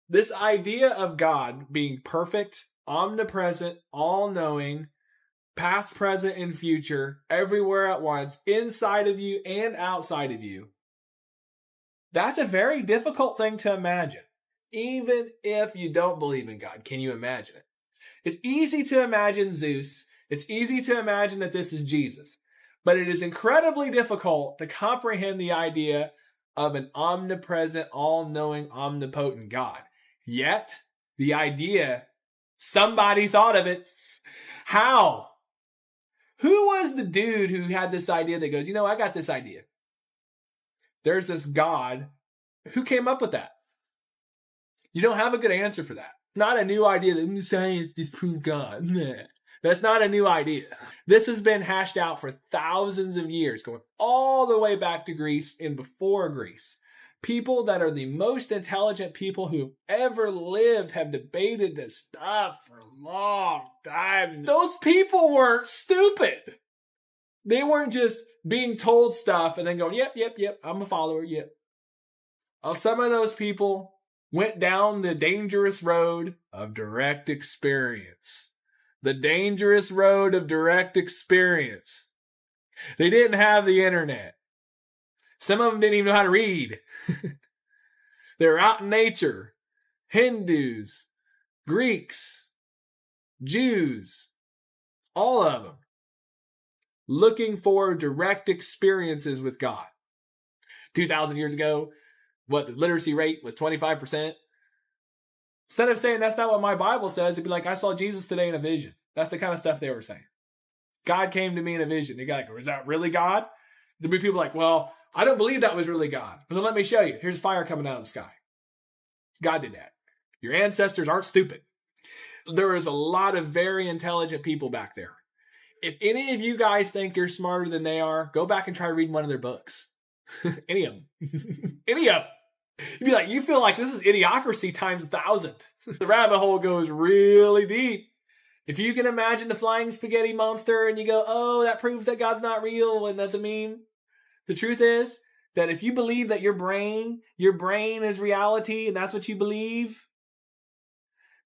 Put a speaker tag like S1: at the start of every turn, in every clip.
S1: This idea of God being perfect, omnipresent, all-knowing, past, present, and future, everywhere at once, inside of you and outside of you, that's a very difficult thing to imagine. Even if you don't believe in God, can you imagine it? It's easy to imagine Zeus. It's easy to imagine that this is Jesus. But it is incredibly difficult to comprehend the idea of an omnipresent, all-knowing, omnipotent God. Yet, the idea, somebody thought of it. How? Who was the dude who had this idea that goes, I got this idea? There's this God. Who came up with that? You don't have a good answer for that. Not a new idea that science disproves God. That's not a new idea. This has been hashed out for thousands of years, going all the way back to Greece and before Greece. People that are the most intelligent people who've ever lived have debated this stuff for a long time. Those people weren't stupid. They weren't just being told stuff and then going, yep, I'm a follower, yep. Some of those people went down the dangerous road of direct experience. The dangerous road of direct experience. They didn't have the internet. Some of them didn't even know how to read. They were out in nature. Hindus, Greeks, Jews, all of them looking for direct experiences with God. 2,000 years ago, the literacy rate was 25%. Instead of saying that's not what my Bible says, it'd be like, I saw Jesus today in a vision. That's the kind of stuff they were saying. God came to me in a vision. They got like, is that really God? There'd be people like, well, I don't believe that was really God. So let me show you. Here's fire coming out of the sky. God did that. Your ancestors aren't stupid. There is a lot of very intelligent people back there. If any of you guys think you're smarter than they are, go back and try reading one of their books. Any of them. Any of them. You'd be like, you feel like this is idiocracy times 1,000. The rabbit hole goes really deep. If you can imagine the flying spaghetti monster and you go, oh, that proves that God's not real and that's a meme. The truth is that if you believe that your brain is reality and that's what you believe,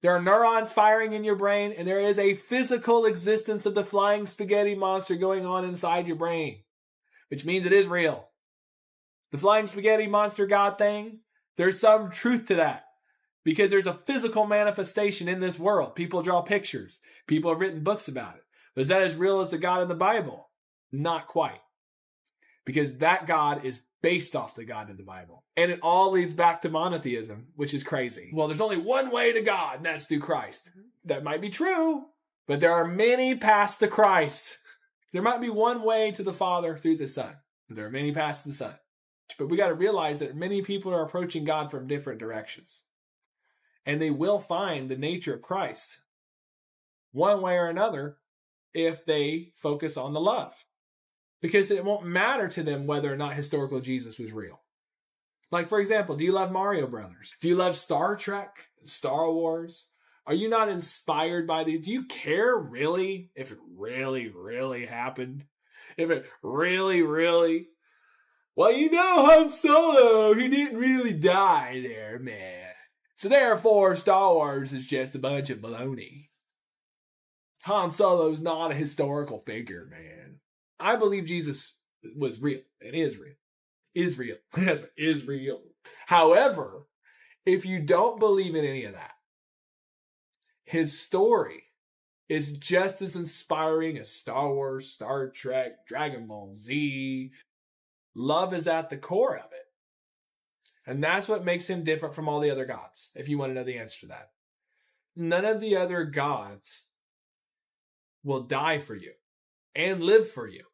S1: there are neurons firing in your brain and there is a physical existence of the flying spaghetti monster going on inside your brain, which means it is real. The flying spaghetti monster God thing, there's some truth to that because there's a physical manifestation in this world. People draw pictures. People have written books about it. But is that as real as the God in the Bible? Not quite. Because that God is based off the God in the Bible. And it all leads back to monotheism, which is crazy. Well, there's only one way to God, and that's through Christ. That might be true, but there are many paths to Christ. There might be one way to the Father through the Son. But there are many paths to the Son. But we got to realize that many people are approaching God from different directions. And they will find the nature of Christ one way or another if they focus on the love. Because it won't matter to them whether or not historical Jesus was real. Like, for example, do you love Mario Brothers? Do you love Star Trek, Star Wars? Are you not inspired by these? Do you care really if it really, really happened? If it really, really... Well, Han Solo, he didn't really die there, man. So therefore, Star Wars is just a bunch of baloney. Han Solo's not a historical figure, man. I believe Jesus was real and is real. Is real. Is real. However, if you don't believe in any of that, his story is just as inspiring as Star Wars, Star Trek, Dragon Ball Z. Love is at the core of it. And that's what makes him different from all the other gods, if you want to know the answer to that. None of the other gods will die for you and live for you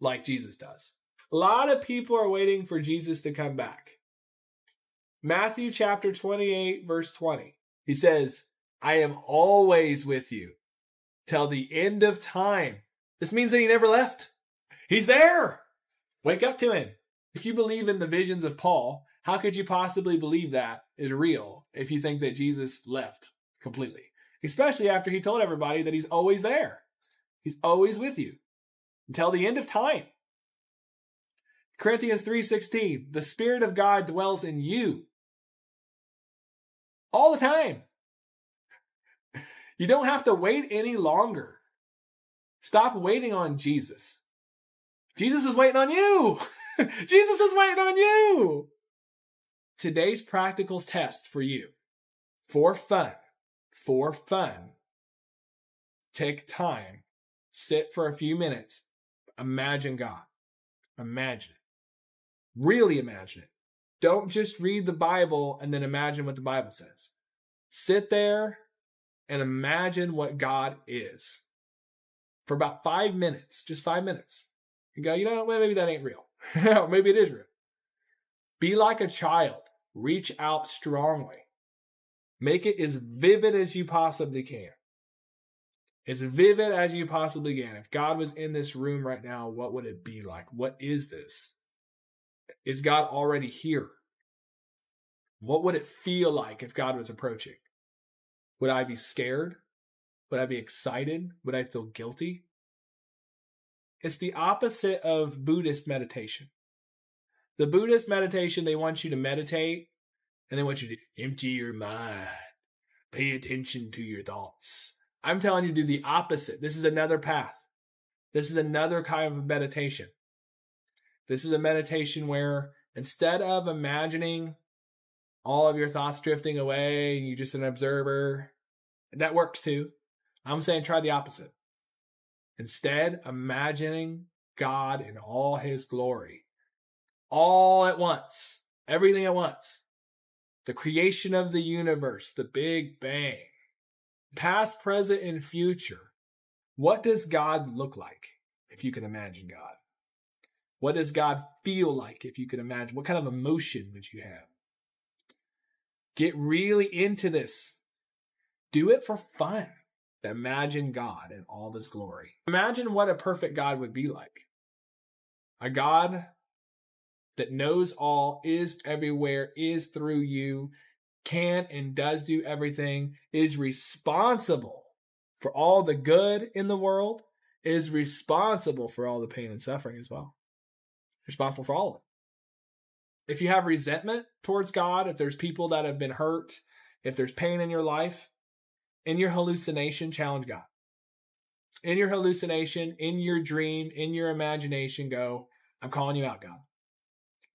S1: like Jesus does. A lot of people are waiting for Jesus to come back. Matthew chapter 28, verse 20. He says, I am always with you till the end of time. This means that he never left. He's there. Wake up to him. If you believe in the visions of Paul, how could you possibly believe that is real if you think that Jesus left completely? Especially after he told everybody that he's always there. He's always with you until the end of time. Corinthians 3:16, the Spirit of God dwells in you. all the time. You don't have to wait any longer. Stop waiting on Jesus. Jesus is waiting on you. Jesus is waiting on you. Today's practical test for you, for fun, take time, sit for a few minutes, imagine God. Imagine it. Really imagine it. Don't just read the Bible and then imagine what the Bible says. Sit there and imagine what God is for about 5 minutes, just 5 minutes. And go, well, maybe that ain't real. Maybe it is real. Be like a child. Reach out strongly. Make it as vivid as you possibly can. As vivid as you possibly can. If God was in this room right now, what would it be like? What is this? Is God already here? What would it feel like if God was approaching? Would I be scared? Would I be excited? Would I feel guilty? It's the opposite of Buddhist meditation. The Buddhist meditation, they want you to meditate and they want you to empty your mind. Pay attention to your thoughts. I'm telling you to do the opposite. This is another path. This is another kind of meditation. This is a meditation where instead of imagining all of your thoughts drifting away and you're just an observer, that works too. I'm saying try the opposite. Instead, imagining God in all his glory. All at once. Everything at once. The creation of the universe. The Big Bang. Past, present, and future. What does God look like if you can imagine God? What does God feel like if you can imagine? What kind of emotion would you have? Get really into this. Do it for fun. Imagine God in all his glory. Imagine what a perfect God would be like. A God that knows all, is everywhere, is through you, can and does do everything, is responsible for all the good in the world, is responsible for all the pain and suffering as well. Responsible for all of it. If you have resentment towards God, if there's people that have been hurt, if there's pain in your life, in your hallucination, challenge God. In your hallucination, in your dream, in your imagination, go, I'm calling you out, God.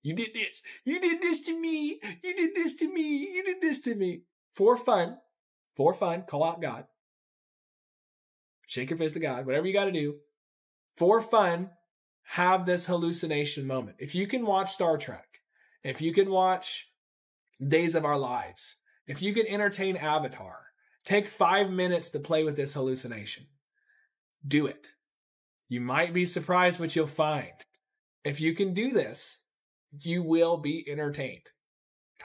S1: You did this. You did this to me. You did this to me. You did this to me. For fun, call out God. Shake your fist at God. Whatever you got to do. For fun, have this hallucination moment. If you can watch Star Trek, if you can watch Days of Our Lives, if you can entertain Avatar, take 5 minutes to play with this hallucination. Do it. You might be surprised what you'll find. If you can do this, you will be entertained.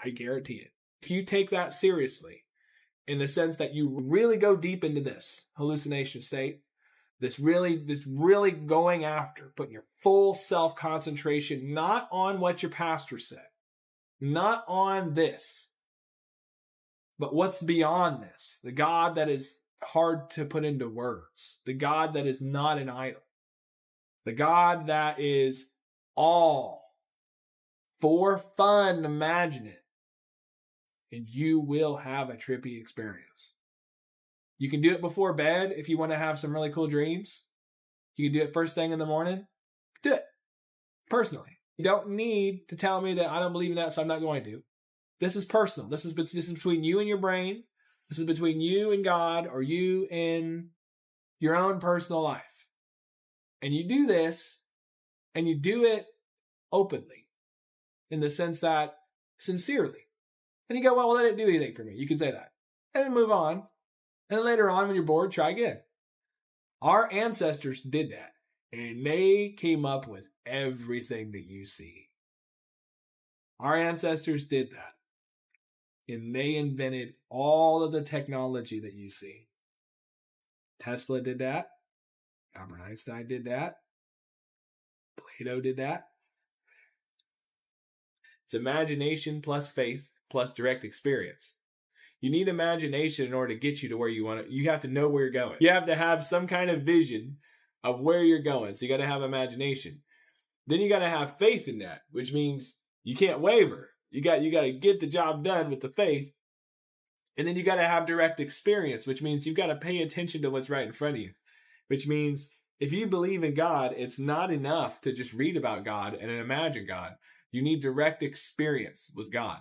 S1: I guarantee it. If you take that seriously, in the sense that you really go deep into this hallucination state, this really going after, putting your full self-concentration, not on what your pastor said, not on this, but what's beyond this, the God that is hard to put into words, the God that is not an idol, the God that is all. For fun, imagine it. And you will have a trippy experience. You can do it before bed if you want to have some really cool dreams. You can do it first thing in the morning. Do it. Personally. You don't need to tell me that I don't believe in that, so I'm not going to. This is personal. This is between you and your brain. This is between you and God, or you and your own personal life. And you do this, and you do it openly. In the sense that, sincerely. And you go, well, that didn't do anything for me. You can say that. And then move on. And then later on, when you're bored, try again. Our ancestors did that. And they came up with everything that you see. Our ancestors did that. And they invented all of the technology that you see. Tesla did that. Albert Einstein did that. Plato did that. It's imagination plus faith plus direct experience. You need imagination in order to get you to where you want to. You have to know where you're going. You have to have some kind of vision of where you're going. So you got to have imagination. Then you got to have faith in that, which means you can't waver. You got to get the job done with the faith. And then you got to have direct experience, which means you've got to pay attention to what's right in front of you. Which means if you believe in God, it's not enough to just read about God and imagine God. You need direct experience with God.